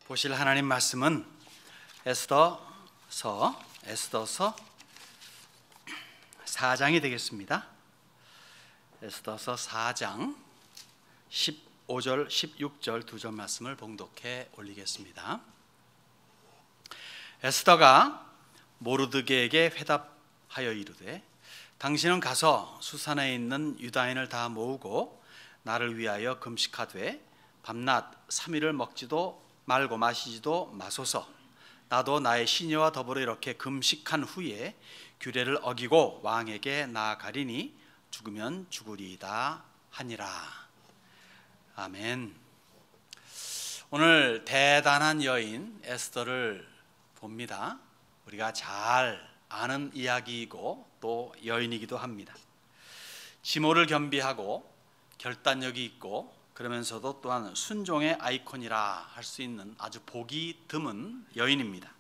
보실 하나님 말씀은 에스더서 4장이 되겠습니다. 에스더서 4장 15절 16절 두 절 말씀을 봉독해 올리겠습니다. 에스더가 모르드게에게 회답하여 이르되 당신은 가서 수산에 있는 유다인을 다 모으고 나를 위하여 금식하되 밤낮 3일을 먹지도 말고 마시지도 마소서. 나도 나의 시녀와 더불어 이렇게 금식한 후에 규례를 어기고 왕에게 나아가리니 죽으면 죽으리이다 하니라. 아멘. 오늘 대단한 여인 에스더를 봅니다. 우리가 잘 아는 이야기이고 또 여인이기도 합니다. 지모를 겸비하고 결단력이 있고 그러면서도 또한 순종의 아이콘이라 할 수 있는 아주 보기 드문 여인입니다.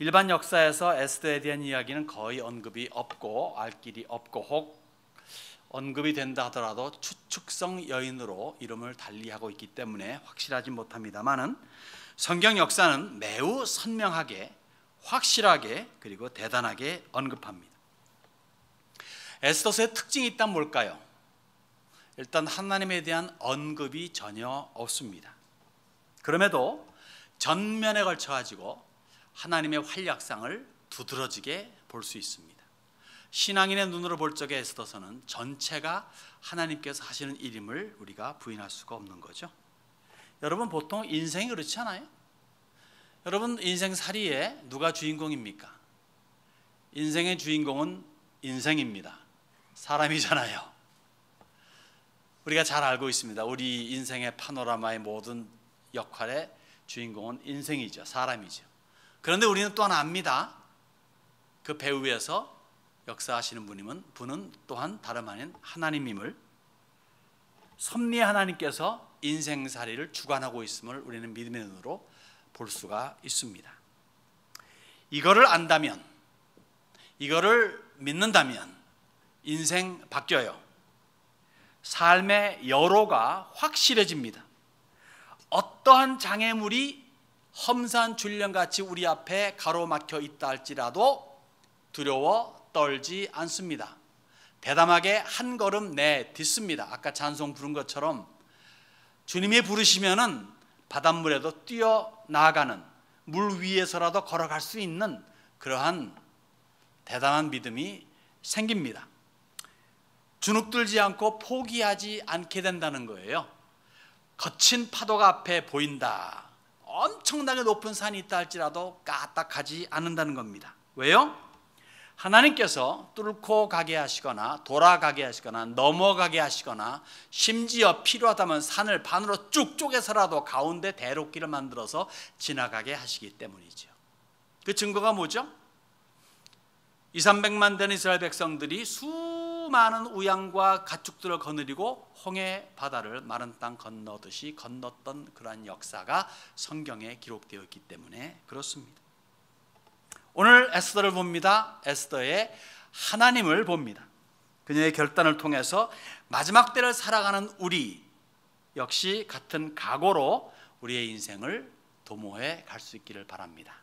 일반 역사에서 에스더에 대한 이야기는 거의 언급이 없고 알 길이 없고 혹 언급이 된다 하더라도 추측성 여인으로 이름을 달리하고 있기 때문에 확실하지 못합니다만은 성경 역사는 매우 선명하게 확실하게 그리고 대단하게 언급합니다. 에스더서의 특징이 있다면 뭘까요? 일단 하나님에 대한 언급이 전혀 없습니다. 그럼에도 전면에 걸쳐 가지고 하나님의 활약상을 두드러지게 볼 수 있습니다. 신앙인의 눈으로 볼 적에 에스더서는 전체가 하나님께서 하시는 일임을 우리가 부인할 수가 없는 거죠. 여러분 보통 인생이 그렇지 않아요? 여러분 인생살이에 누가 주인공입니까? 인생의 주인공은 인생입니다. 사람이잖아요. 우리가 잘 알고 있습니다. 우리 인생의 파노라마의 모든 역할의 주인공은 인생이죠. 사람이죠. 그런데 우리는 또한 압니다. 그 배우 위에서 역사하시는 분은 또한 다름 아닌 하나님임을, 섭리의 하나님께서 인생살이를 주관하고 있음을 우리는 믿음의 눈으로 볼 수가 있습니다. 이거를 안다면, 이거를 믿는다면 인생 바뀌어요. 삶의 여로가 확실해집니다. 어떠한 장애물이 험산 줄령같이 우리 앞에 가로막혀 있다 할지라도 두려워 떨지 않습니다. 대담하게 한 걸음 내딛습니다. 아까 찬송 부른 것처럼 주님이 부르시면은 바닷물에도 뛰어나가는, 물 위에서라도 걸어갈 수 있는 그러한 대단한 믿음이 생깁니다. 주눅들지 않고 포기하지 않게 된다는 거예요. 거친 파도가 앞에 보인다, 엄청나게 높은 산이 있다 할지라도 까딱하지 않는다는 겁니다. 왜요? 하나님께서 뚫고 가게 하시거나 돌아가게 하시거나 넘어가게 하시거나 심지어 필요하다면 산을 반으로 쭉 쪼개서라도 가운데 대로길을 만들어서 지나가게 하시기 때문이죠. 그 증거가 뭐죠? 200~300만 되는 이스라엘 백성들이 수많은 우양과 가축들을 거느리고 홍해 바다를 마른 땅 건너듯이 건넜던 그러한 역사가 성경에 기록되어 있기 때문에 그렇습니다. 오늘 에스더를 봅니다. 에스더의 하나님을 봅니다. 그녀의 결단을 통해서 마지막 때를 살아가는 우리 역시 같은 각오로 우리의 인생을 도모해 갈 수 있기를 바랍니다.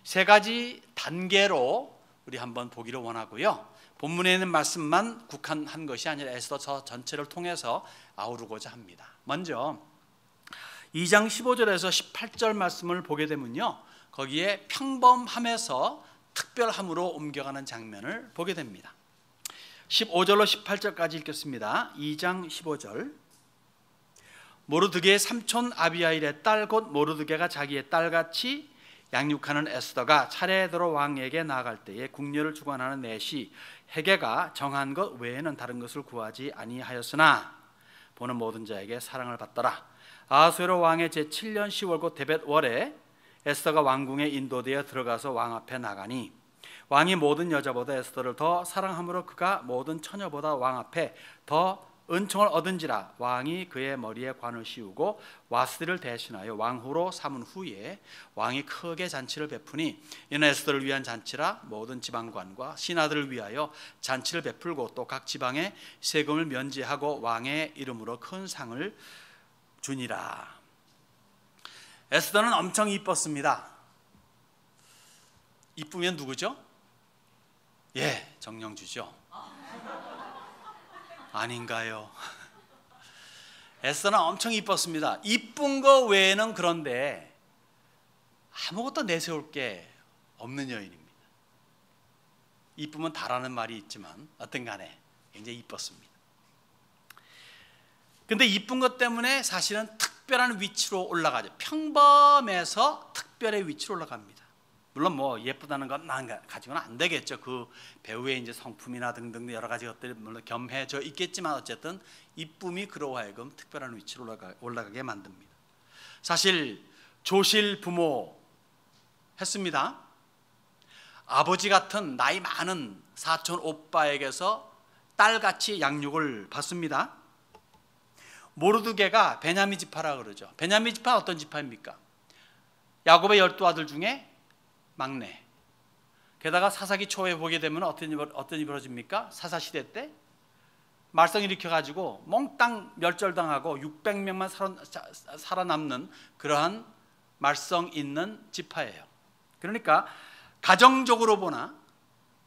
세 가지 단계로 우리 한번 보기를 원하고요. 본문에 있는 말씀만 국한한 것이 아니라 에스더 전체를 통해서 아우르고자 합니다. 먼저 2장 15절에서 18절 말씀을 보게 되면요, 거기에 평범함에서 특별함으로 옮겨가는 장면을 보게 됩니다. 15절로 18절까지 읽겠습니다. 2장 15절. 모르드게의 삼촌 아비하일의 딸 곧 모르드게가 자기의 딸같이 양육하는 에스더가 차례대로 왕에게 나아갈 때에 궁녀를 주관하는 내시 헤게가 정한 것 외에는 다른 것을 구하지 아니하였으나 보는 모든 자에게 사랑을 받더라. 아하수에로 왕의 제7년 10월 곧 데벳월에 에스더가 왕궁에 인도되어 들어가서 왕 앞에 나가니 왕이 모든 여자보다 에스더를 더 사랑함으로 그가 모든 처녀보다 왕 앞에 더 은총을 얻은지라. 왕이 그의 머리에 관을 씌우고 와스디를 대신하여 왕후로 삼은 후에 왕이 크게 잔치를 베푸니 이는 에스더를 위한 잔치라. 모든 지방관과 신하들을 위하여 잔치를 베풀고 또 각 지방에 세금을 면제하고 왕의 이름으로 큰 상을 주니라. 에스더는 엄청 이뻤습니다. 이쁘면 누구죠? 예, 정령주죠. 아닌가요? 에스더는 엄청 이뻤습니다. 이쁜 거 외에는 그런데 아무것도 내세울 게 없는 여인입니다. 이쁘면 다라는 말이 있지만 어떤 간에 굉장히 이뻤습니다. 근데 이쁜 것 때문에 사실은 특별한 위치로 올라가죠. 평범해서 특별의 위치로 올라갑니다. 물론 뭐 예쁘다는 것만 가지고는 안 되겠죠. 그 배우의 이제 성품이나 등등 여러 가지 것들이 물론 겸해져 있겠지만 어쨌든 이쁨이 그로 하여금 특별한 위치로 올라가게 만듭니다. 사실 조실 부모 했습니다. 아버지 같은 나이 많은 사촌 오빠에게서 딸같이 양육을 받습니다. 모르드게가 베냐민 지파라 그러죠. 베냐민 지파 어떤 지파입니까? 야곱의 12아들 중에 막내. 게다가 사사기 초에 보게 되면 어떤 일이 벌어집니까? 사사시대 때 말썽 일으켜가지고 몽땅 멸절당하고 600명만 살아남는 그러한 말썽 있는 지파예요. 그러니까 가정적으로 보나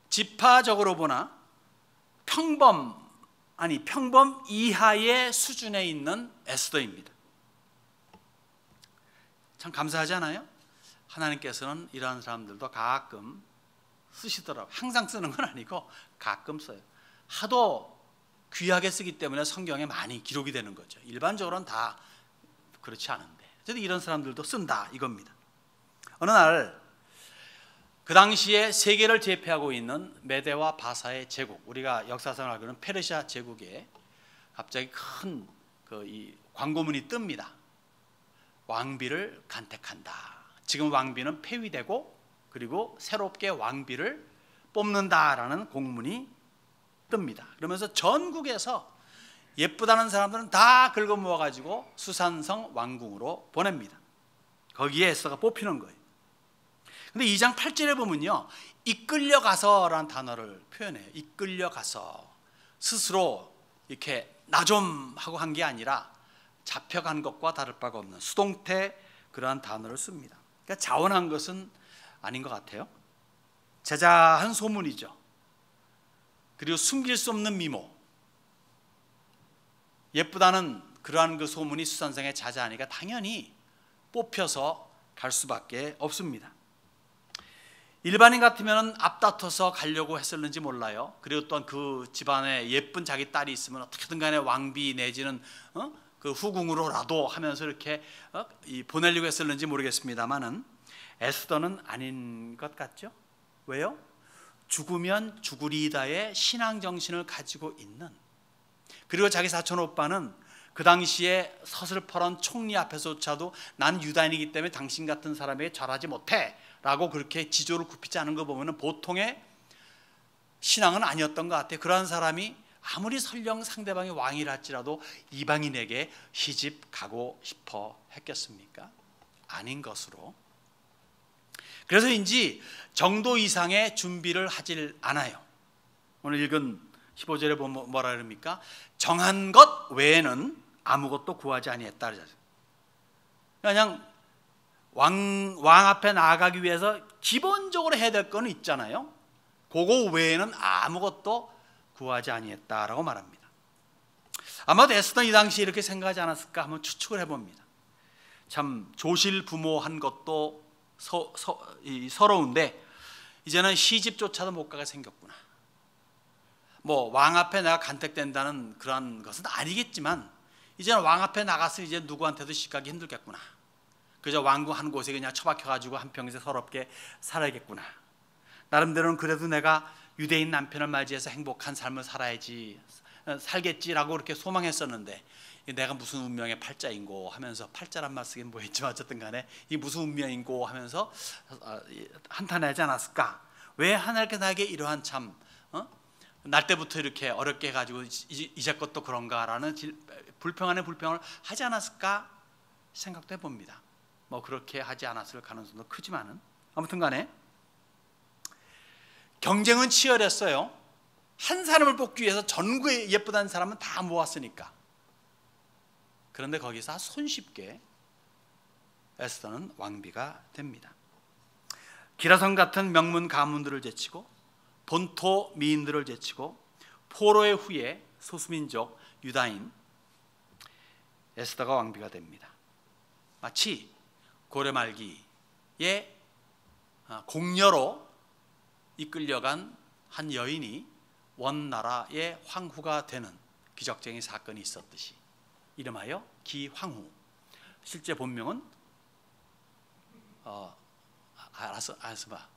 지파적으로 보나 평범 이하의 수준에 있는 에스더입니다. 참 감사하지 않아요? 하나님께서는 이러한 사람들도 가끔 쓰시더라고요. 항상 쓰는 건 아니고 가끔 써요. 하도 귀하게 쓰기 때문에 성경에 많이 기록이 되는 거죠. 일반적으로는 다 그렇지 않은데 어쨌든 이런 사람들도 쓴다 이겁니다. 어느 날 그 당시에 세계를 제패하고 있는 메데와 바사의 제국, 우리가 역사상을 알고는 페르시아 제국에 갑자기 큰 이 광고문이 뜹니다. 왕비를 간택한다. 지금 왕비는 폐위되고 그리고 새롭게 왕비를 뽑는다라는 공문이 뜹니다. 그러면서 전국에서 예쁘다는 사람들은 다 긁어 모아가지고 수산성 왕궁으로 보냅니다. 거기에 에스더가 뽑히는 거예요. 근데 2장 8절에 보면요, 이끌려가서라는 단어를 표현해요. 이끌려가서 스스로 이렇게 나 좀 하고 한 게 아니라 잡혀간 것과 다를 바가 없는 수동태 그러한 단어를 씁니다. 그러니까 자원한 것은 아닌 것 같아요. 자자한 소문이죠. 그리고 숨길 수 없는 미모. 예쁘다는 그러한 그 소문이 수산성에 자자하니까 당연히 뽑혀서 갈 수밖에 없습니다. 일반인 같으면 앞다퉈서 가려고 했었는지 몰라요. 그리고 또한 그 집안에 예쁜 자기 딸이 있으면 어떻게든 간에 왕비 내지는 그 후궁으로라도 하면서 이렇게 보내려고 했었는지 모르겠습니다만은 에스더는 아닌 것 같죠? 왜요? 죽으면 죽으리다의 신앙 정신을 가지고 있는, 그리고 자기 사촌 오빠는 그 당시에 서슬퍼런 총리 앞에서조차도 난 유다인이기 때문에 당신 같은 사람에게 절하지 못해 라고 그렇게 지조를 굽히지 않은 거 보면 보통의 신앙은 아니었던 것 같아요. 그러한 사람이 아무리 설령 상대방이 왕이라 할지라도 이방인에게 시집 가고 싶어 했겠습니까? 아닌 것으로. 그래서인지 정도 이상의 준비를 하질 않아요. 오늘 읽은 15절에 보면 뭐라 그럽니까? 정한 것 외에는 아무것도 구하지 아니했다. 그냥 왕 앞에 나아가기 위해서 기본적으로 해야 될 거는 있잖아요. 그거 외에는 아무것도 구하지 아니했다라고 말합니다. 아마도 에스더는 이 당시에 이렇게 생각하지 않았을까 한번 추측을 해봅니다. 참 조실 부모한 것도 서러운데 이제는 시집조차도 못 가게 생겼구나. 뭐 왕 앞에 내가 간택된다는 그런 것은 아니겠지만 이제는 왕 앞에 나가서 이제 누구한테도 시가기 힘들겠구나. 그저 왕궁 한 곳에 그냥 처박혀가지고 한평생 서럽게 살아야겠구나. 나름대로는 그래도 내가 유대인 남편을 맞이해서 행복한 삶을 살겠지라고 그렇게 소망했었는데 내가 무슨 운명의 팔자인고 하면서, 팔자란 말 쓰긴 뭐했지만 어쨌든 간에 이 무슨 운명인고 하면서 한탄하지 않았을까. 왜 하나님께 나에게 이러한 참 날 때부터 이렇게 어렵게 해가지고 이제껏 또 그런가라는 불평 안에 불평을 하지 않았을까 생각도 해봅니다. 뭐 그렇게 하지 않았을 가능성도 크지만은 아무튼 간에 경쟁은 치열했어요. 한 사람을 뽑기 위해서 전국에 예쁘다는 사람은 다 모았으니까. 그런데 거기서 손쉽게 에스더는 왕비가 됩니다. 기라성 같은 명문 가문들을 제치고 본토 미인들을 제치고 포로의 후예 소수민족 유다인 에스더가 왕비가 됩니다. 마치 고려 말기에 공녀로 이끌려간 한 여인이 원나라의 황후가 되는 기적적인 사건이 있었듯이 이름하여 기황후. 실제 본명은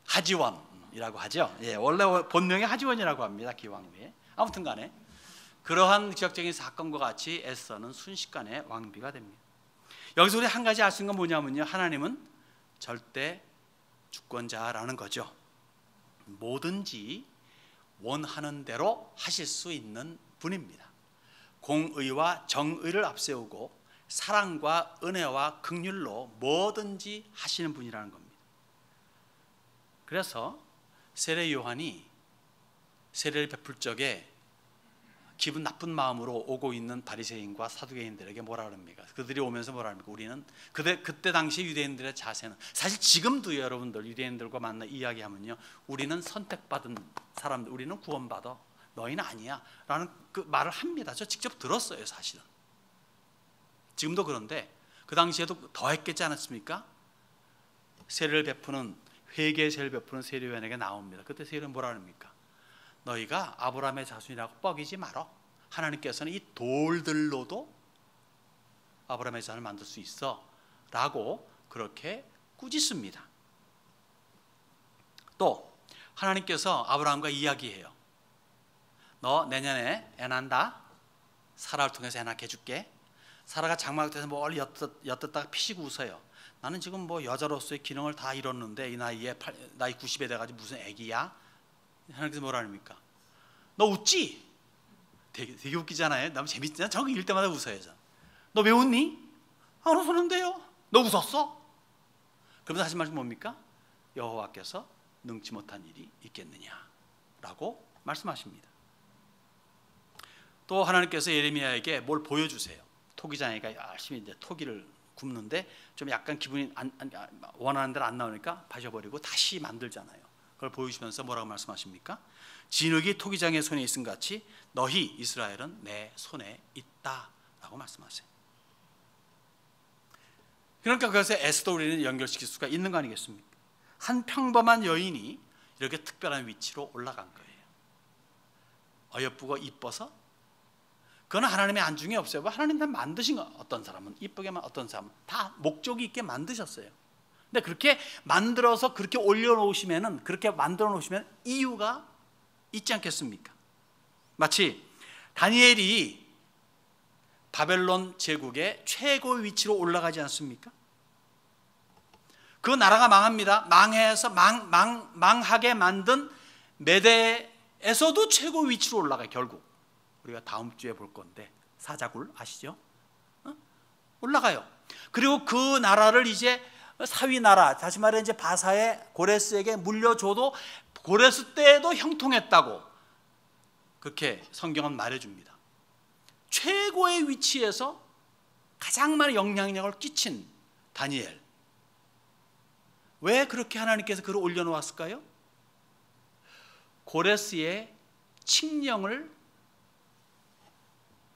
하지원이라고 하죠. 예, 원래 본명이 하지원이라고 합니다. 기황후에. 아무튼 간에 그러한 기적적인 사건과 같이 에스더는 순식간에 왕비가 됩니다. 여기서 우리 한 가지 알 수 있는 건 뭐냐면요, 하나님은 절대 주권자라는 거죠. 뭐든지 원하는 대로 하실 수 있는 분입니다. 공의와 정의를 앞세우고 사랑과 은혜와 긍휼로 뭐든지 하시는 분이라는 겁니다. 그래서 세례 요한이 세례를 베풀 적에 기분 나쁜 마음으로 오고 있는 바리새인과 사두개인들에게 뭐라 그럽니까? 그들이 오면서 뭐라 합니까? 우리는 그때 당시 유대인들의 자세는, 사실 지금도 여러분들 유대인들과 만나 이야기하면요, 우리는 선택받은 사람들, 우리는 구원받아, 너희는 아니야 라는 그 말을 합니다. 저 직접 들었어요. 사실은 지금도 그런데 그 당시에도 더 했겠지 않았습니까? 세례를 베푸는, 회개 세례를 베푸는 세례요한에게 나옵니다. 그때 세례는 뭐라 합니까? 너희가 아브라함의 자손이라고 뻐기지 말어. 하나님께서는 이 돌들로도 아브라함의 자손을 만들 수 있어 라고 그렇게 꾸짖습니다. 또 하나님께서 아브라함과 이야기해요. 너 내년에 애 난다. 사라를 통해서 애 낳게 해줄게. 사라가 장막에서 멀리 엿듣다가 피시고 웃어요. 나는 지금 뭐 여자로서의 기능을 다 이뤘는데 이 나이에 나이 90에 돼가지고 무슨 애기야? 하나님께서 뭐라 합니까? 너 웃지? 되게 웃기잖아요. 너무 재밌잖아. 저거 읽을 때마다 웃어요. 너 왜 웃니? 안 웃었는데요. 너 웃었어? 그러면서 하신 말씀 뭡니까? 여호와께서 능치 못한 일이 있겠느냐라고 말씀하십니다. 또 하나님께서 예레미야에게 뭘 보여주세요. 토기장이가 열심히 이제 토기를 굽는데 좀 약간 기분이 원하는 대로 안 나오니까 파셔버리고 다시 만들잖아요. 그걸 보여주면서 뭐라고 말씀하십니까? 진흙이 토기장의 손에 있음 같이 너희 이스라엘은 내 손에 있다라고 말씀하세요. 그러니까 그래서 에스더 우리는 연결시킬 수가 있는 거 아니겠습니까? 한 평범한 여인이 이렇게 특별한 위치로 올라간 거예요. 어여쁘고 이뻐서? 그건 하나님의 안중에 없어요. 하나님 다 만드신 거. 어떤 사람은 이쁘게만, 어떤 사람은 다 목적이 있게 만드셨어요. 근데 그렇게 만들어서 그렇게 올려놓으시면은, 그렇게 만들어 놓으시면 이유가 있지 않겠습니까? 마치 다니엘이 바벨론 제국의 최고의 위치로 올라가지 않습니까? 그 나라가 망합니다. 망해서 망하게 만든 메대에서도 최고 위치로 올라가요. 결국 우리가 다음 주에 볼 건데 사자굴 아시죠? 올라가요. 그리고 그 나라를 이제 사위 나라, 다시 말해 이제 바사의 고레스에게 물려줘도 고레스 때에도 형통했다고 그렇게 성경은 말해줍니다. 최고의 위치에서 가장 많은 영향력을 끼친 다니엘, 왜 그렇게 하나님께서 그를 올려놓았을까요? 고레스의 칙령을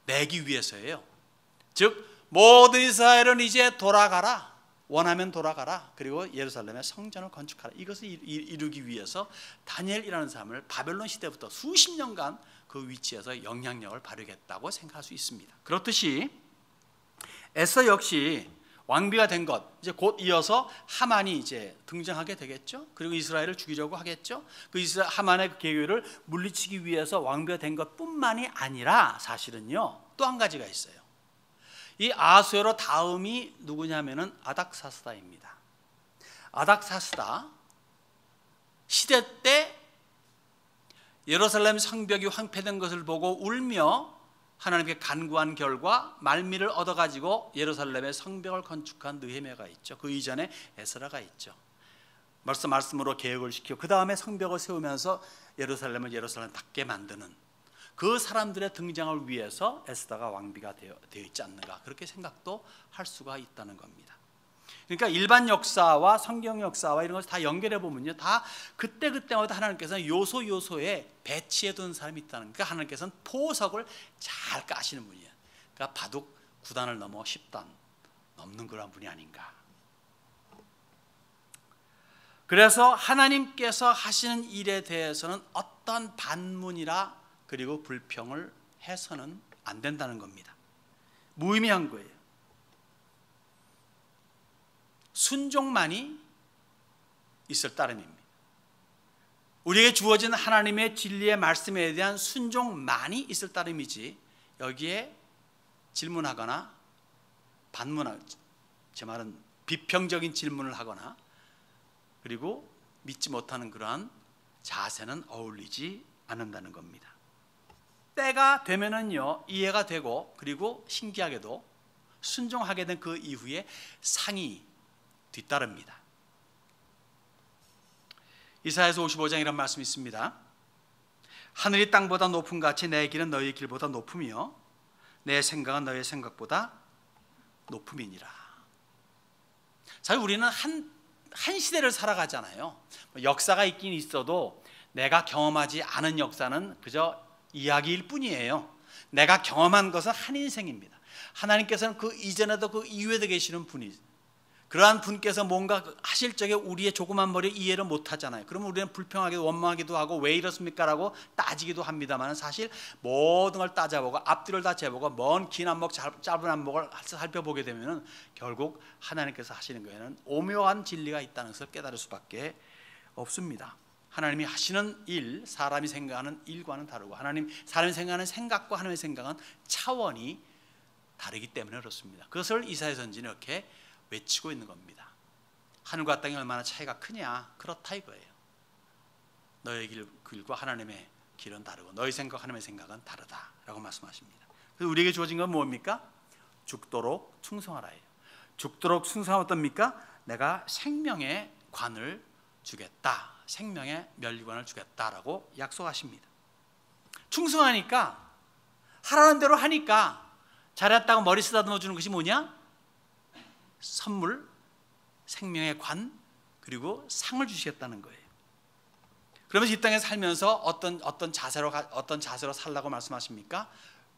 내기 위해서예요. 즉 모든 이스라엘은 이제 돌아가라, 원하면 돌아가라, 그리고 예루살렘에 성전을 건축하라, 이것을 이루기 위해서 다니엘이라는 사람을 바벨론 시대부터 수십 년간 그 위치에서 영향력을 발휘했다고 생각할 수 있습니다. 그렇듯이 에스더 역시 왕비가 된 것, 이제 곧 이어서 하만이 이제 등장하게 되겠죠. 그리고 이스라엘을 죽이려고 하겠죠. 그 하만의 그 계획을 물리치기 위해서 왕비가 된 것뿐만이 아니라 사실은요, 또 한 가지가 있어요. 이 아수에로 다음이 누구냐면은 아닥사스다입니다. 아닥사스다 시대 때 예루살렘 성벽이 황폐된 것을 보고 울며 하나님께 간구한 결과 말미를 얻어가지고 예루살렘의 성벽을 건축한 느헤미야가 있죠. 그 이전에 에스라가 있죠. 말씀으로 계획을 시키고 그 다음에 성벽을 세우면서 예루살렘답게 만드는 그 사람들의 등장을 위해서 에스더가 왕비가 되어 있지 않는가, 그렇게 생각도 할 수가 있다는 겁니다. 그러니까 일반 역사와 성경 역사와 이런 것을 다 연결해 보면요, 다 그때마다 하나님께서는 요소에 배치해 둔 사람이 있다는, 그러니까 하나님께서는 포석을 잘 까시는 분이에요. 그러니까 바둑 9단을 넘어 10단 넘는 그런 분이 아닌가. 그래서 하나님께서 하시는 일에 대해서는 어떤 반문이라 그리고 불평을 해서는 안 된다는 겁니다. 무의미한 거예요. 순종만이 있을 따름입니다. 우리에게 주어진 하나님의 진리의 말씀에 대한 순종만이 있을 따름이지, 여기에 질문하거나 반문하거나, 제 말은 비평적인 질문을 하거나 그리고 믿지 못하는 그러한 자세는 어울리지 않는다는 겁니다. 때가 되면은요, 이해가 되고, 그리고 신기하게도 순종하게 된 그 이후에 상이 뒤따릅니다. 이사야서 55장 이런 말씀이 있습니다. 하늘이 땅보다 높음 같이 내 길은 너희 길보다 높으며 내 생각은 너희 생각보다 높음이니라. 사실 우리는 한 시대를 살아가잖아요. 역사가 있긴 있어도 내가 경험하지 않은 역사는 그저 이야기일 뿐이에요. 내가 경험한 것은 한 인생입니다. 하나님께서는 그 이전에도 그 이후에도 계시는 분이죠. 그러한 분께서 뭔가 하실 적에 우리의 조그만 머리 이해를 못 하잖아요. 그러면 우리는 불평하기도 원망하기도 하고 왜 이렇습니까? 라고 따지기도 합니다만, 사실 모든 걸 따져보고 앞뒤를 다 재보고 먼 긴 안목 짧은 안목을 살펴보게 되면 결국 하나님께서 하시는 거에는 오묘한 진리가 있다는 것을 깨달을 수밖에 없습니다. 하나님이 하시는 일, 사람이 생각하는 일과는 다르고, 사람이 생각하는 생각과 하나님의 생각은 차원이 다르기 때문에 그렇습니다. 그것을 이사야 선지는 이렇게 외치고 있는 겁니다. 하늘과 땅이 얼마나 차이가 크냐, 그렇다 이거예요. 너의 길과 하나님의 길은 다르고 너희 생각 하나님의 생각은 다르다라고 말씀하십니다. 그래서 우리에게 주어진 건 뭡니까? 죽도록 충성하라예요. 죽도록 충성하면 어떻습니까? 내가 생명의 관을 주겠다, 생명의 면류관을 주겠다라고 약속하십니다. 충성하니까, 하라는 대로 하니까, 잘했다고 머리 쓰다듬어 주는 것이 뭐냐? 선물, 생명의 관, 그리고 상을 주시겠다는 거예요. 그러면서 이 땅에 살면서 어떤 자세로 살라고 말씀하십니까?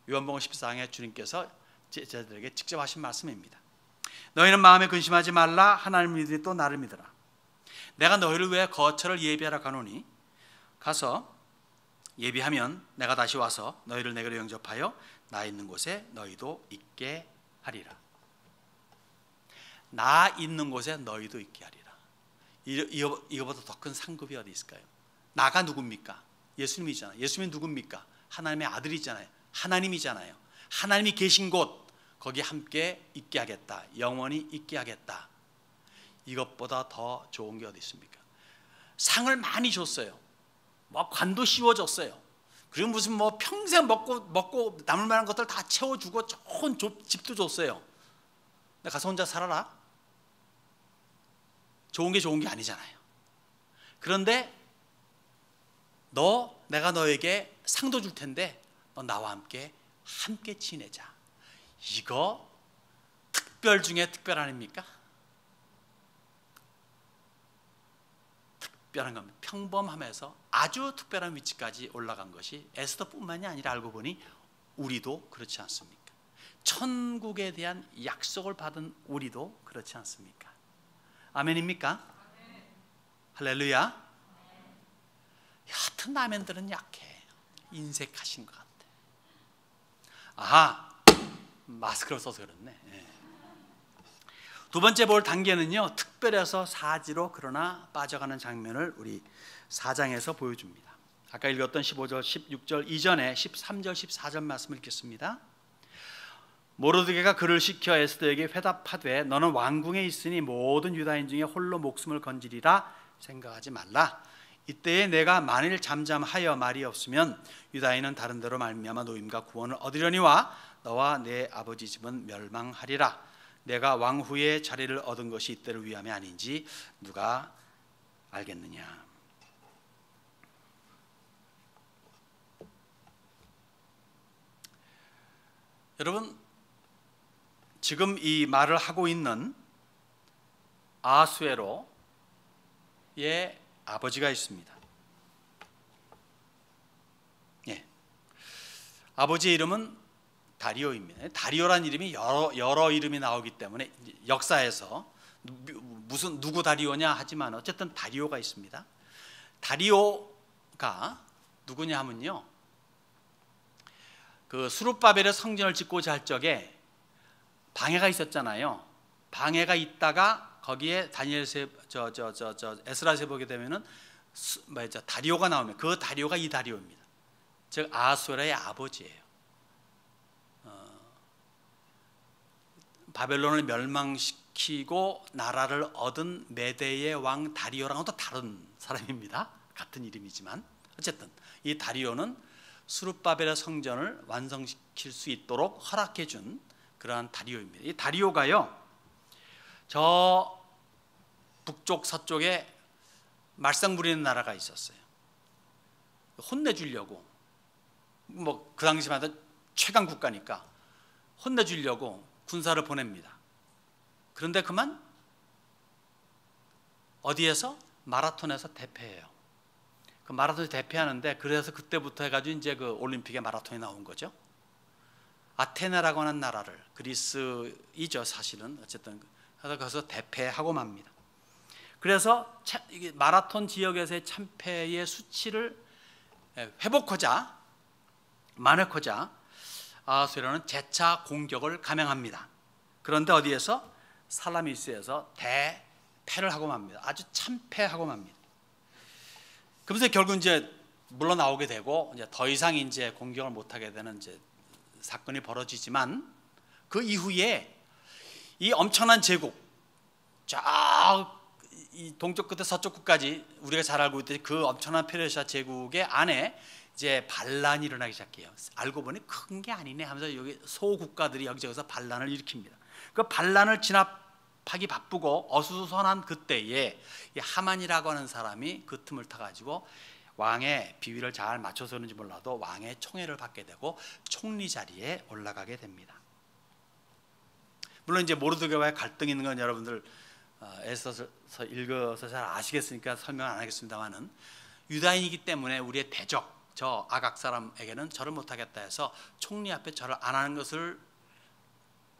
요한복음 14장에 주님께서 제자들에게 직접 하신 말씀입니다. 너희는 마음에 근심하지 말라. 하나님을 믿으니 또 나를 믿으라. 내가 너희를 위해 거처를 예비하러 가노니 가서 예비하면 내가 다시 와서 너희를 내게로 영접하여 나 있는 곳에 너희도 있게 하리라. 나 있는 곳에 너희도 있게 하리라. 이거보다 더 큰 상급이 어디 있을까요? 나가 누굽니까? 예수님이잖아요. 예수님이 누굽니까? 하나님의 아들이잖아요. 하나님이잖아요. 하나님이 계신 곳, 거기 함께 있게 하겠다, 영원히 있게 하겠다. 이것보다 더 좋은 게 어디 있습니까? 상을 많이 줬어요. 관도 씌워줬어요. 그리고 무슨 평생 먹고 남을 만한 것들 다 채워주고 좋은 집도 줬어요. 근데 가서 혼자 살아라? 좋은 게 아니잖아요. 그런데 내가 너에게 상도 줄 텐데 너 나와 함께 지내자. 이거 특별 중에 특별 아닙니까? 특별한 겁니다. 평범함에서 아주 특별한 위치까지 올라간 것이 에스더뿐만이 아니라 알고 보니 우리도 그렇지 않습니까? 천국에 대한 약속을 받은 우리도 그렇지 않습니까? 아멘입니까? 할렐루야. 여하튼 아멘들은 약해. 인색하신 것 같아. 아하, 마스크를 써서 그렇네. 두 번째 볼 단계는요, 특별해서 사지로 그러나 빠져가는 장면을 우리 4장에서 보여줍니다. 아까 읽었던 15절, 16절 이전에 13절, 14절 말씀을 읽겠습니다. 모르드게가 그를 시켜 에스더에게 회답하되 너는 왕궁에 있으니 모든 유다인 중에 홀로 목숨을 건지리라 생각하지 말라. 이때에 내가 만일 잠잠하여 말이 없으면 유다인은 다른 데로 말미암아 노임과 구원을 얻으려니와 너와 내 아버지 집은 멸망하리라. 내가 왕 후에 자리를 얻은 것이 이때를 위함이 아닌지 누가 알겠느냐. 여러분, 지금 이 말을 하고 있는 아수에로의 아버지가 있습니다. 예. 아버지의 이름은 다리오입니다. 다리오란 이름이 여러 이름이 나오기 때문에 역사에서 무슨 누구 다리오냐 하지만 어쨌든 다리오가 있습니다. 다리오가 누구냐 하면요, 그 수룹바벨의 성전을 짓고자 할 적에 방해가 있었잖아요. 방해가 있다가 거기에 에스라서에 보게 되면은 다리오가 나오면 그 다리오가 이 다리오입니다. 즉 아수라의 아버지예요. 바벨론을 멸망시키고 나라를 얻은 메대의 왕 다리오랑은 또 다른 사람입니다. 같은 이름이지만 어쨌든 이 다리오는 수룹바벨의 성전을 완성시킬 수 있도록 허락해 준 그러한 다리오입니다. 이 다리오가요, 저 북쪽 서쪽에 말썽 부리는 나라가 있었어요. 혼내주려고, 뭐 그 당시마다 최강 국가니까 혼내주려고 군사를 보냅니다. 그런데 그만 어디에서? 마라톤에서 대패해요. 그 마라톤에서 대패하는데, 그래서 그때부터 해가지고 이제 그 올림픽에 마라톤이 나온 거죠. 아테네라고 하는 나라를, 그리스이죠 사실은, 어쨌든 거기서 대패하고 맙니다. 그래서 마라톤 지역에서의 참패의 수치를 만회코자 아수에로는 재차 공격을 감행합니다. 그런데 어디에서? 살라미스에서 대패를 하고 맙니다. 아주 참패하고 맙니다. 그러면서 결국 이제 물러나오게 되고, 이제 더 이상 이제 공격을 못하게 되는 이제 사건이 벌어지지만, 그 이후에 이 엄청난 제국, 이 동쪽 끝에 서쪽 끝까지 우리가 잘 알고 있듯이 그 엄청난 페르시아 제국의 안에 이제 반란이 일어나기 시작해요. 알고 보니 큰 게 아니네 하면서 여기 소국가들이 여기저기서 반란을 일으킵니다. 그 반란을 진압하기 바쁘고 어수선한 그때에 이 하만이라고 하는 사람이 그 틈을 타가지고 왕의 비위를 잘 맞춰서 그런지 몰라도 왕의 총애를 받게 되고 총리 자리에 올라가게 됩니다. 물론 이제 모르드게와의 갈등이 있는 건 여러분들 에스더서 읽어서 잘 아시겠으니까 설명 안 하겠습니다만은, 유다인이기 때문에 우리의 대적 저 아각 사람에게는 절을 못하겠다 해서 총리 앞에 절을 안 하는 것을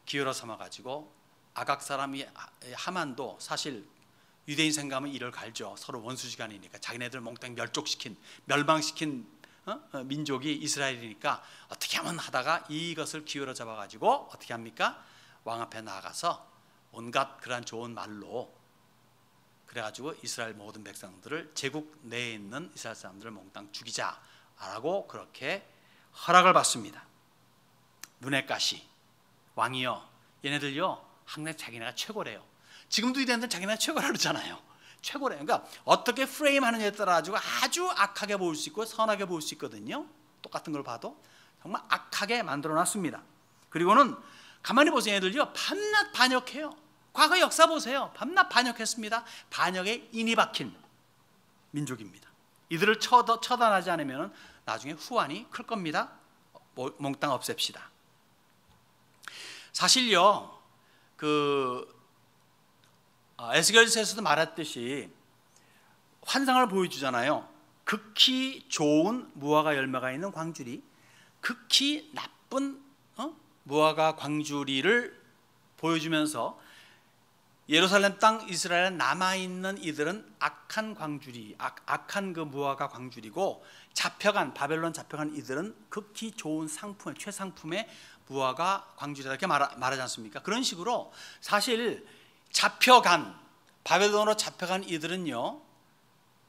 기회로 삼아 가지고 아각 사람이 하만도 사실 유대인 생각하면 이를 갈죠. 서로 원수지간이니까 자기네들 몽땅 멸망시킨 민족이 이스라엘이니까 어떻게 하면 하다가 이것을 기회로 잡아 가지고 어떻게 합니까? 왕 앞에 나가서 온갖 그러한 좋은 말로 그래가지고 이스라엘 모든 백성들을, 제국 내에 있는 이스라엘 사람들을 몽땅 죽이자라고 그렇게 허락을 받습니다. 눈의 가시, 왕이요, 얘네들요 항상 자기네가 최고래요. 지금도 이랬는데 자기네가 최고라 그러잖아요. 최고래요. 그러니까 어떻게 프레임하느냐에 따라 가지고 아주 악하게 보일 수 있고 선하게 보일 수 있거든요. 똑같은 걸 봐도 정말 악하게 만들어놨습니다. 그리고는 가만히 보세요. 얘들요 밤낮 반역해요. 과거 역사 보세요. 밤낮 반역했습니다. 반역에 인이 박힌 민족입니다. 이들을 처단하지 않으면 나중에 후환이 클 겁니다. 몽땅 없앱시다. 사실요 에스겔서에서도 말했듯이 환상을 보여주잖아요. 극히 좋은 무화과 열매가 있는 광주리, 극히 나쁜 무화과 광주리를 보여주면서 예루살렘 땅 이스라엘에 남아있는 이들은 악한 광주리, 악한 그 무화과 광주리고, 바벨론 잡혀간 이들은 극히 좋은 상품, 최상품의 무화과 광주리다, 이렇게 말하지 않습니까? 그런 식으로 사실 바벨론으로 잡혀간 이들은요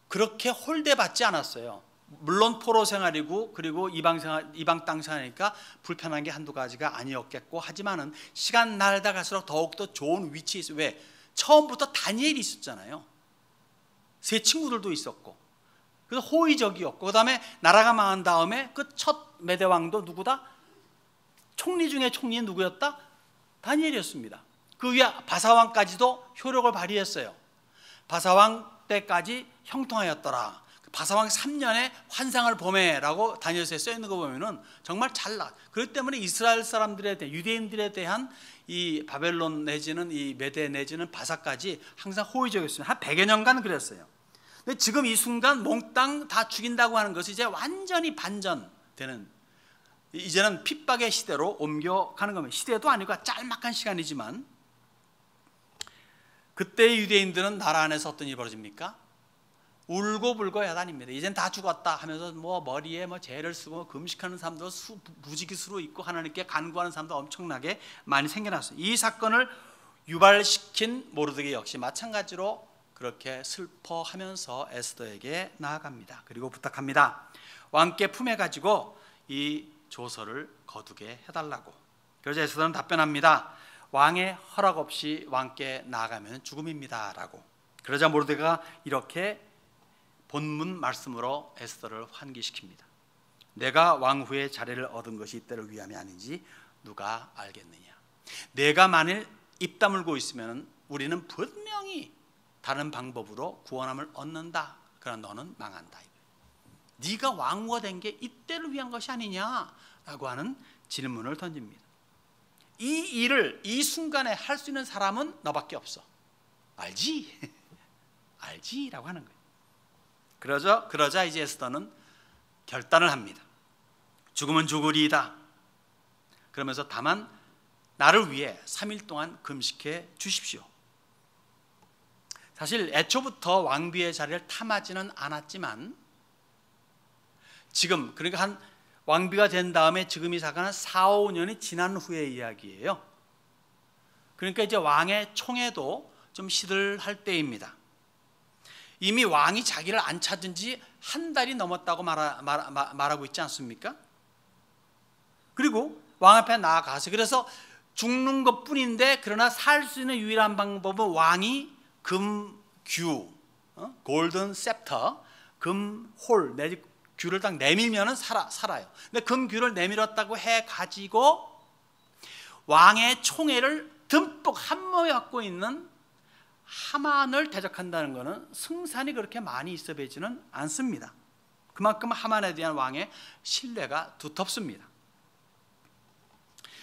그렇게 홀대받지 않았어요. 물론 포로 생활이고 그리고 이방 땅 생활이니까 불편한 게 한두 가지가 아니었겠고, 하지만은 시간 날다 갈수록 더욱더 좋은 위치에 있어요. 왜? 처음부터 다니엘이 있었잖아요. 세 친구들도 있었고, 그래서 호의적이었고, 그 다음에 나라가 망한 다음에 그 첫 메대왕도 누구다? 총리 중에 총리는 누구였다? 다니엘이었습니다. 그 위에 바사왕까지도 효력을 발휘했어요. 바사왕 때까지 형통하였더라. 바사왕 3년에 환상을 보매라고 다니엘서에 써 있는 거 보면은 정말 잘나. 그렇기 때문에 이스라엘 사람들에 대한, 유대인들에 대한 이 바벨론 내지는 이 메대 내지는 바사까지 항상 호의적이었어요. 한 100여 년간 그랬어요. 근데 지금 이 순간 몽땅 다 죽인다고 하는 것이 이제 완전히 반전되는, 이제는 핍박의 시대로 옮겨가는 겁니다. 시대도 아니고 짤막한 시간이지만, 그때 유대인들은 나라 안에서 어떤 일이 벌어집니까? 울고불고 야단입니다. 이젠 다 죽었다 하면서 뭐 머리에 뭐 죄를 쓰고 금식하는 사람도 무지기수로 있고 하나님께 간구하는 사람도 엄청나게 많이 생겨났어요. 이 사건을 유발시킨 모르드게 역시 마찬가지로 그렇게 슬퍼하면서 에스더에게 나아갑니다. 그리고 부탁합니다. 왕께 품에 가지고 이 조서를 거두게 해달라고. 그래서 에스더는 답변합니다. 왕의 허락 없이 왕께 나아가면 죽음입니다 라고. 그러자 모르드게가 이렇게 본문 말씀으로 에스더를 환기시킵니다. 내가 왕 후에 자리를 얻은 것이 이때를 위함이 아닌지 누가 알겠느냐. 내가 만일 입 다물고 있으면 우리는 분명히 다른 방법으로 구원함을 얻는다. 그러나 너는 망한다. 네가 왕후가 된 게 이때를 위한 것이 아니냐라고 하는 질문을 던집니다. 이 일을 이 순간에 할 수 있는 사람은 너밖에 없어. 알지? 알지라고 하는 거예요. 그러자 이제 에스더는 결단을 합니다. 죽으면 죽으리이다. 그러면서 다만 나를 위해 3일 동안 금식해 주십시오. 사실 애초부터 왕비의 자리를 탐하지는 않았지만 지금, 그러니까 한 왕비가 된 다음에 지금 이 사건은 4, 5년이 지난 후의 이야기예요. 그러니까 이제 왕의 총애도 좀 시들할 때입니다. 이미 왕이 자기를 안 찾은 지 한 달이 넘었다고 말하고 있지 않습니까? 그리고 왕 앞에 나아가서, 그래서 죽는 것뿐인데, 그러나 살 수 있는 유일한 방법은 왕이 금규, 골든 셉터, 금홀 내지 규를 딱 내밀면은 살아요. 근데 금규를 내밀었다고 해 가지고 왕의 총애를 듬뿍 한 몸에 갖고 있는 하만을 대적한다는 것은 승산이 그렇게 많이 있어 보이지는 않습니다. 그만큼 하만에 대한 왕의 신뢰가 두텁습니다.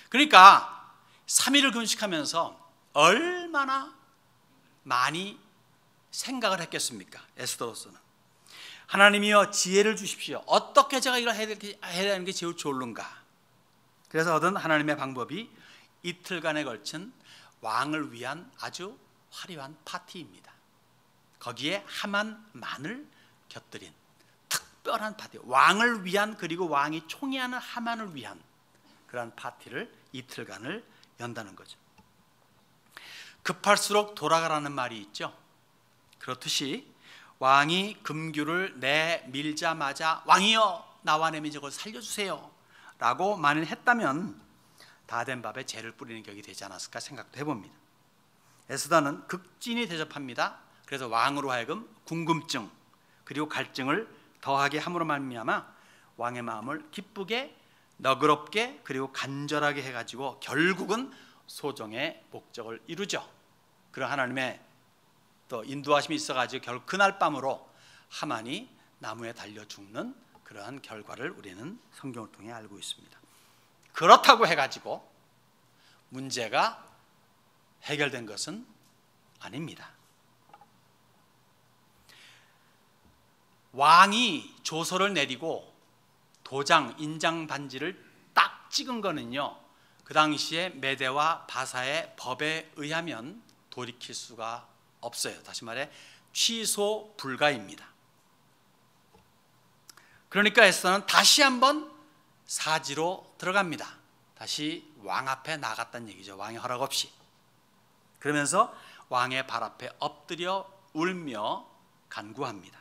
그러니까 3일을 금식하면서 얼마나 많이 생각을 했겠습니까? 에스더로서는. 하나님이여 지혜를 주십시오. 어떻게 제가 이걸 해야 되는 게 제일 좋을런가? 그래서 얻은 하나님의 방법이 이틀간에 걸친 왕을 위한 아주 화려한 파티입니다. 거기에 하만만을 곁들인 특별한 파티, 왕을 위한, 그리고 왕이 총애하는 하만을 위한 그러한 파티를 이틀간을 연다는 거죠. 급할수록 돌아가라는 말이 있죠. 그렇듯이 왕이 금규를 내밀자마자 왕이여 나와 내 민족을 살려주세요 라고 만일 했다면 다 된 밥에 재를 뿌리는 격이 되지 않았을까 생각도 해봅니다. 에스더는 극진히 대접합니다. 그래서 왕으로 하여금 궁금증 그리고 갈증을 더하게 함으로 말미암아 왕의 마음을 기쁘게 너그럽게 그리고 간절하게 해가지고 결국은 소정의 목적을 이루죠. 그런 하나님의 또 인도하심이 있어가지고 결국 그날 밤으로 하만이 나무에 달려 죽는 그러한 결과를 우리는 성경을 통해 알고 있습니다. 그렇다고 해가지고 문제가 해결된 것은 아닙니다. 왕이 조서를 내리고 도장, 인장 반지를 딱 찍은 거는요, 그 당시에 메대와 바사의 법에 의하면 돌이킬 수가 없어요. 다시 말해 취소 불가입니다. 그러니까 에스더는 다시 한번 사지로 들어갑니다. 다시 왕 앞에 나갔다는 얘기죠. 왕의 허락 없이. 그러면서 왕의 발 앞에 엎드려 울며 간구합니다.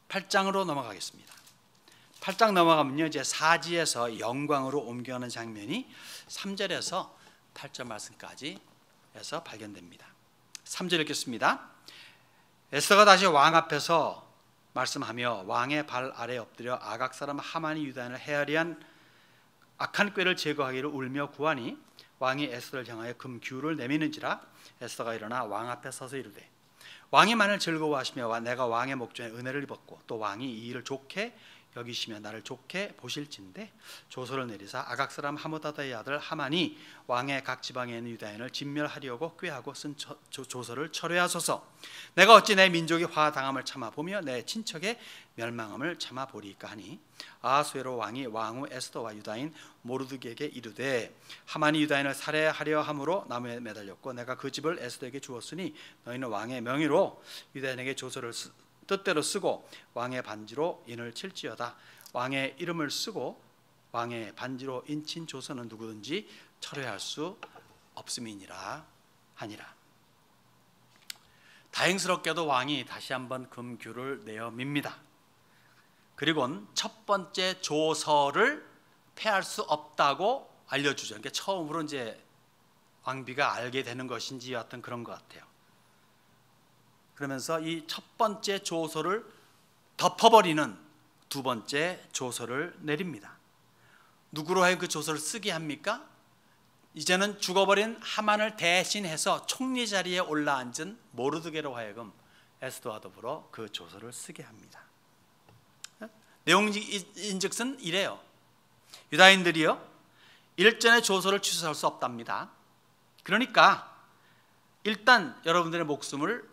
8장으로 넘어가겠습니다. 8장 넘어가면요, 이제 사지에서 영광으로 옮겨가는 장면이 3절에서 8절 말씀까지 에서 발견됩니다. 3절 읽겠습니다. 에스더가 다시 왕 앞에서 말씀하며 왕의 발 아래 엎드려 아각 사람 하만이 유다인을 헤아리한 악한 꾀를 제거하기를 울며 구하니 왕이 에스더를 향하여 금규를 내미는지라. 에스더가 일어나 왕 앞에 서서 이르되 왕이 만일 즐거워하시며 내가 왕의 목전에 은혜를 입었고 또 왕이 이 일을 좋게 여기시며 나를 좋게 보실진대 조서를 내리사 아각 사람 하므다다의 아들 하만이 왕의 각 지방에 있는 유다인을 진멸하려고 꾀하고 쓴 조서를 철회하소서. 내가 어찌 내 민족이 화당함을 참아보며 내 친척의 멸망함을 참아보리까 하니 아하수에로 왕이 왕후 에스더와 유다인 모르드게에게 이르되 하만이 유다인을 살해하려 함으로 나무에 매달렸고 내가 그 집을 에스더에게 주었으니 너희는 왕의 명의로 유다인에게 조서를 뜻대로 쓰고 왕의 반지로 인을 칠지어다. 왕의 이름을 쓰고 왕의 반지로 인친 조서는 누구든지 철회할 수 없음이니라 하니라. 다행스럽게도 왕이 다시 한번 금규를 내어 밉니다. 그리고는 첫 번째 조서를 폐할 수 없다고 알려주죠. 그러니까 처음으로 이제 왕비가 알게 되는 것인지 여하튼 그런 것 같아요. 그러면서 이 첫 번째 조서를 덮어버리는 두 번째 조서를 내립니다. 누구로 하여금 그 조서를 쓰게 합니까? 이제는 죽어버린 하만을 대신해서 총리 자리에 올라앉은 모르드게로 하여금 에스더와 더불어 그 조서를 쓰게 합니다. 내용인즉슨 이래요. 유다인들이요 일전의 조서를 취소할 수 없답니다. 그러니까 일단 여러분들의 목숨을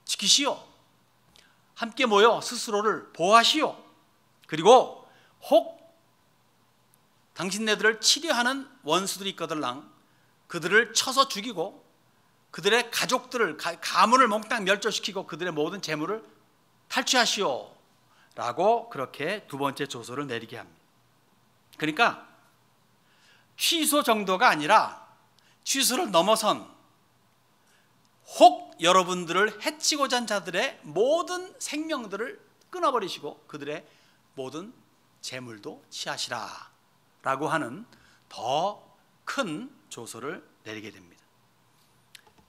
지키시오. 함께 모여 스스로를 보호하시오. 그리고 혹 당신네들을 치려하는 원수들이 있거들랑 그들을 쳐서 죽이고 그들의 가족들을 가문을 몽땅 멸절시키고 그들의 모든 재물을 탈취하시오 라고 그렇게 두 번째 조서를 내리게 합니다. 그러니까 취소 정도가 아니라 취소를 넘어선 혹 여러분들을 해치고자 한 자들의 모든 생명들을 끊어버리시고 그들의 모든 재물도 취하시라 라고 하는 더 큰 조서를 내리게 됩니다.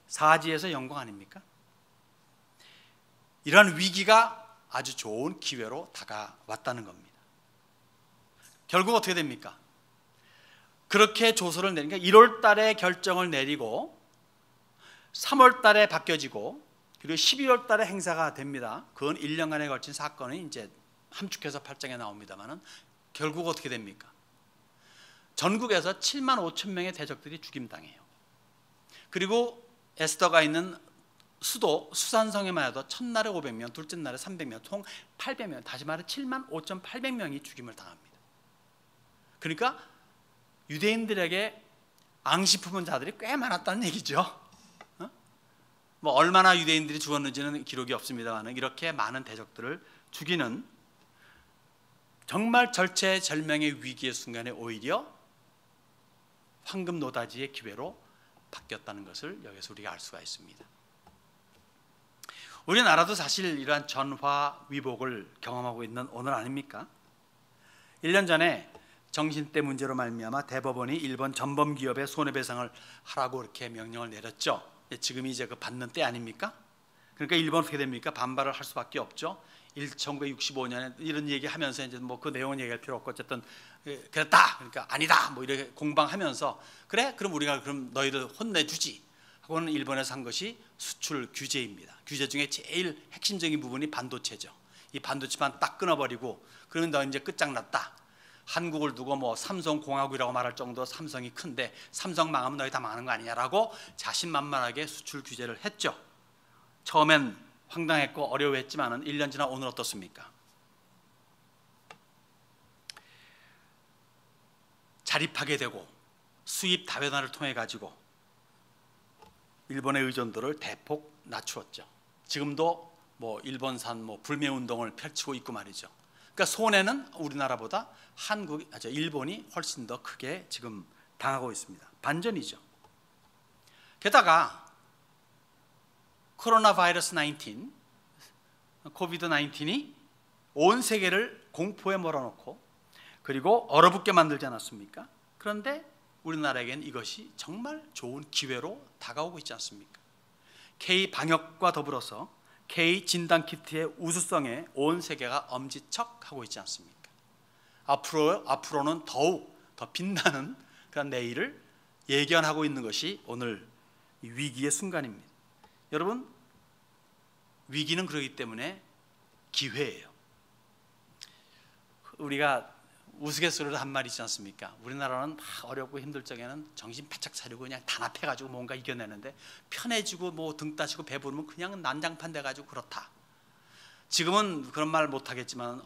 사지에서 영광 아닙니까? 이러한 위기가 아주 좋은 기회로 다가왔다는 겁니다. 결국 어떻게 됩니까? 그렇게 조서를 내니까 1월 달에 결정을 내리고 3월 달에 바뀌어지고 그리고 12월 달에 행사가 됩니다. 그건 1년간에 걸친 사건이 이제 함축해서 8장에 나옵니다만은 결국 어떻게 됩니까? 전국에서 7만 5천 명의 대적들이 죽임당해요. 그리고 에스더가 있는 수도 수산성에만 해도 첫날에 500명, 둘째 날에 300명, 총 800명, 다시 말해 7만 5,800명이 죽임을 당합니다. 그러니까 유대인들에게 앙시 품은 자들이 꽤 많았다는 얘기죠. 뭐 얼마나 유대인들이 죽었는지는 기록이 없습니다만 이렇게 많은 대적들을 죽이는 정말 절체절명의 위기의 순간에 오히려 황금 노다지의 기회로 바뀌었다는 것을 여기서 우리가 알 수가 있습니다. 우리나라도 사실 이러한 전화위복을 경험하고 있는 오늘 아닙니까? 1년 전에 정신대 문제로 말미암아 대법원이 일본 전범기업에 손해배상을 하라고 이렇게 명령을 내렸죠. 지금이 이제 그 받는 때 아닙니까? 그러니까 일본 어떻게 됩니까? 반발을 할 수밖에 없죠. 1965년에 이런 얘기하면서 이제 뭐 그 내용은 얘기할 필요 없고 어쨌든 그랬다. 그러니까 아니다. 뭐 이렇게 공방하면서 그래? 그럼 우리가 그럼 너희들 혼내주지. 하고는 일본에서 한 것이 수출 규제입니다. 규제 중에 제일 핵심적인 부분이 반도체죠. 이 반도체만 딱 끊어버리고 그러면 너 이제 끝장났다. 한국을 두고 뭐 삼성공화국이라고 말할 정도 삼성이 큰데 삼성 망하면 너희 다 망하는 거 아니냐라고 자신만만하게 수출 규제를 했죠. 처음엔 황당했고 어려워했지만은 1년 지나 오늘 어떻습니까? 자립하게 되고 수입 다변화를 통해 가지고 일본의 의존도를 대폭 낮추었죠. 지금도 뭐 일본산 뭐 불매 운동을 펼치고 있고 말이죠. 그러니까 손해는 우리나라보다 일본이 훨씬 더 크게 지금 당하고 있습니다. 반전이죠. 게다가 코로나 바이러스 19, 코비드 19이 온 세계를 공포에 몰아넣고 그리고 얼어붙게 만들지 않았습니까? 그런데 우리나라에겐 이것이 정말 좋은 기회로 다가오고 있지 않습니까? K-방역과 더불어서 K-진단키트의 우수성에 온 세계가 엄지척하고 있지 않습니까? 앞으로는 더욱 더 빛나는 그런 내일을 예견하고 있는 것이 오늘 이 위기의 순간입니다. 여러분, 위기는 그렇기 때문에 기회예요. 우리가 우스갯소리로 한 말 있지 않습니까? 우리나라는 막 어렵고 힘들 적에는 정신 바짝 차리고 그냥 단합해가지고 뭔가 이겨내는데, 편해지고 뭐 등 따시고 배부르면 그냥 난장판 돼가지고 그렇다. 지금은 그런 말 못하겠지만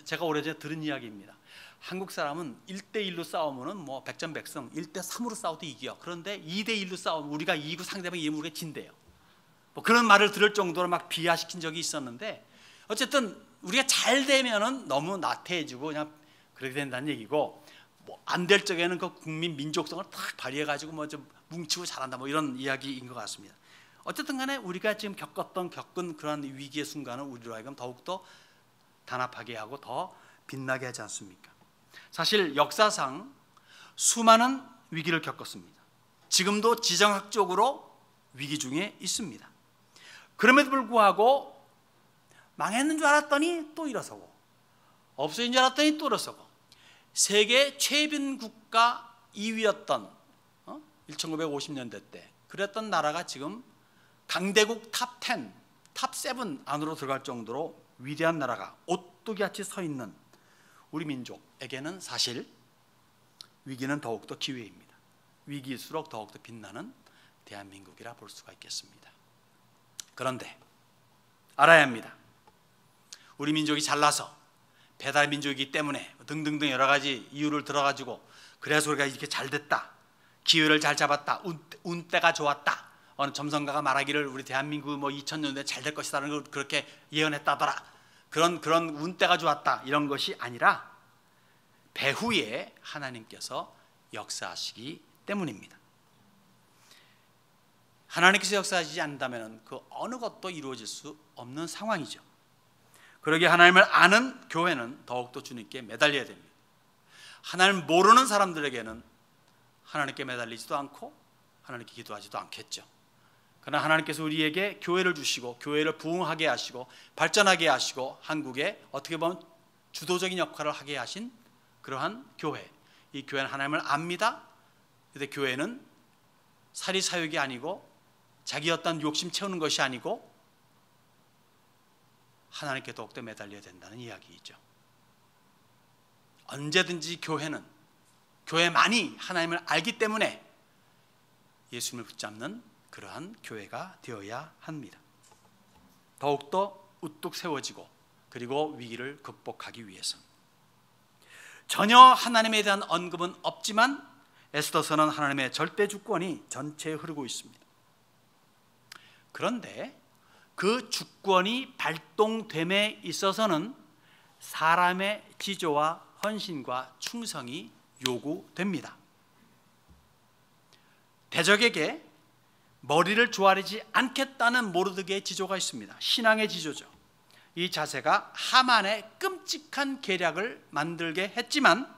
제가 오래전에 들은 이야기입니다. 한국 사람은 1대1로 싸우면 뭐 백전백승, 1대3으로 싸워도 이겨. 그런데 2대1로 싸우면 우리가 이기고 상대방이 이기면 우리가 진대요. 뭐 그런 말을 들을 정도로 막 비하시킨 적이 있었는데, 어쨌든 우리가 잘 되면은 너무 나태해지고 그냥 그렇게 된다는 얘기고, 뭐 안 될 적에는 그 국민 민족성을 탁 발휘해가지고 뭐 좀 뭉치고 잘한다, 뭐 이런 이야기인 것 같습니다. 어쨌든 간에 우리가 지금 겪은 그러한 위기의 순간은 우리로 하여금 더욱더 단합하게 하고 더 빛나게 하지 않습니까? 사실 역사상 수많은 위기를 겪었습니다. 지금도 지정학적으로 위기 중에 있습니다. 그럼에도 불구하고 망했는 줄 알았더니 또 일어서고, 없어진 줄 알았더니 또 일어서고, 세계 최빈 국가 2위였던 1950년대 때 그랬던 나라가 지금 강대국 탑10, 탑7 안으로 들어갈 정도로 위대한 나라가 오뚜기같이 서 있는 우리 민족에게는 사실 위기는 더욱더 기회입니다. 위기일수록 더욱더 빛나는 대한민국이라 볼 수가 있겠습니다. 그런데 알아야 합니다. 우리 민족이 잘나서 배달 민족이기 때문에 등등등 여러 가지 이유를 들어가지고 그래서 우리가 이렇게 잘 됐다, 기회를 잘 잡았다, 운때가 좋았다, 어느 점성가가 말하기를 우리 대한민국 뭐 2000년대 잘 될 것이라는 걸 그렇게 예언했다더라, 그런 운때가 좋았다, 이런 것이 아니라 배후에 하나님께서 역사하시기 때문입니다. 하나님께서 역사하시지 않는다면 그 어느 것도 이루어질 수 없는 상황이죠. 그러기에 하나님을 아는 교회는 더욱더 주님께 매달려야 됩니다. 하나님을 모르는 사람들에게는 하나님께 매달리지도 않고 하나님께 기도하지도 않겠죠. 그러나 하나님께서 우리에게 교회를 주시고 교회를 부흥하게 하시고 발전하게 하시고 한국에 어떻게 보면 주도적인 역할을 하게 하신 그러한 교회, 이 교회는 하나님을 압니다. 그런데 교회는 사리사욕이 아니고 자기 어떤 욕심 채우는 것이 아니고 하나님께 더욱더 매달려야 된다는 이야기이죠. 언제든지 교회만이 하나님을 알기 때문에 예수님을 붙잡는 그러한 교회가 되어야 합니다. 더욱더 우뚝 세워지고 그리고 위기를 극복하기 위해서. 전혀 하나님에 대한 언급은 없지만 에스더서는 하나님의 절대 주권이 전체에 흐르고 있습니다. 그런데 그 주권이 발동됨에 있어서는 사람의 지조와 헌신과 충성이 요구됩니다. 대적에게 머리를 조아리지 않겠다는 모르드게의 지조가 있습니다. 신앙의 지조죠. 이 자세가 하만의 끔찍한 계략을 만들게 했지만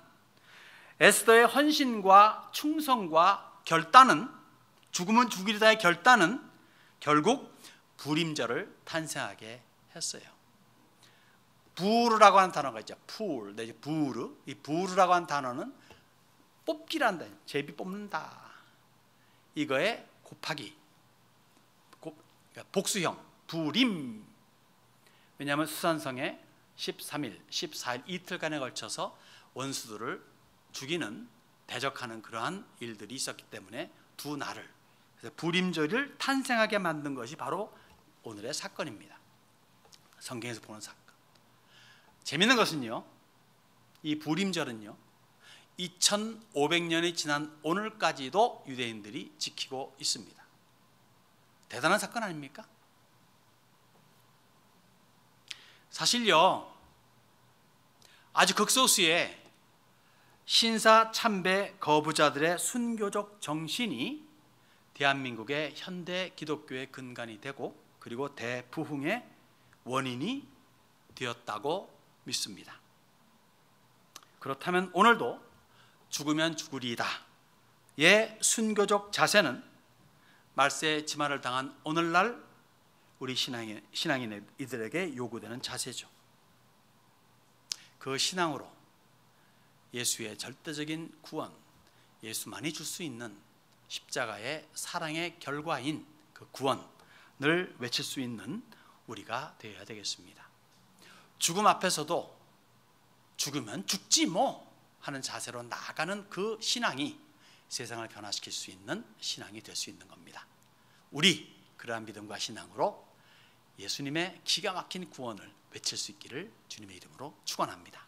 에스더의 헌신과 충성과 결단은, 죽으면 죽이리다의 결단은 결국 불임절을 탄생하게 했어요. 부르라고 하는 단어가 있죠. 풀, 내지 부르. 이 부르라고 하는 단어는 뽑기란다, 제비 뽑는다, 이거에 곱하기, 복수형, 불임. 왜냐하면 수산성에 13일, 14일 이틀간에 걸쳐서 원수들을 죽이는, 대적하는 그러한 일들이 있었기 때문에 두 날을, 그래서 불임절을 탄생하게 만든 것이 바로 오늘의 사건입니다. 성경에서 보는 사건. 재미있는 것은요, 이 불임절은요 2500년이 지난 오늘까지도 유대인들이 지키고 있습니다. 대단한 사건 아닙니까? 사실요, 아주 극소수의 신사 참배 거부자들의 순교적 정신이 대한민국의 현대 기독교의 근간이 되고 그리고 대부흥의 원인이 되었다고 믿습니다. 그렇다면 오늘도 죽으면 죽으리이다 의 순교적 자세는 말세 지마를 당한 오늘날 우리 신앙인 이들에게 요구되는 자세죠. 그 신앙으로 예수의 절대적인 구원, 예수만이 줄 수 있는 십자가의 사랑의 결과인 그 구원을 외칠 수 있는 우리가 되어야 되겠습니다. 죽음 앞에서도 죽으면 죽지 뭐 하는 자세로 나아가는 그 신앙이 세상을 변화시킬 수 있는 신앙이 될 수 있는 겁니다. 우리 그러한 믿음과 신앙으로 예수님의 기가 막힌 구원을 외칠 수 있기를 주님의 이름으로 축원합니다.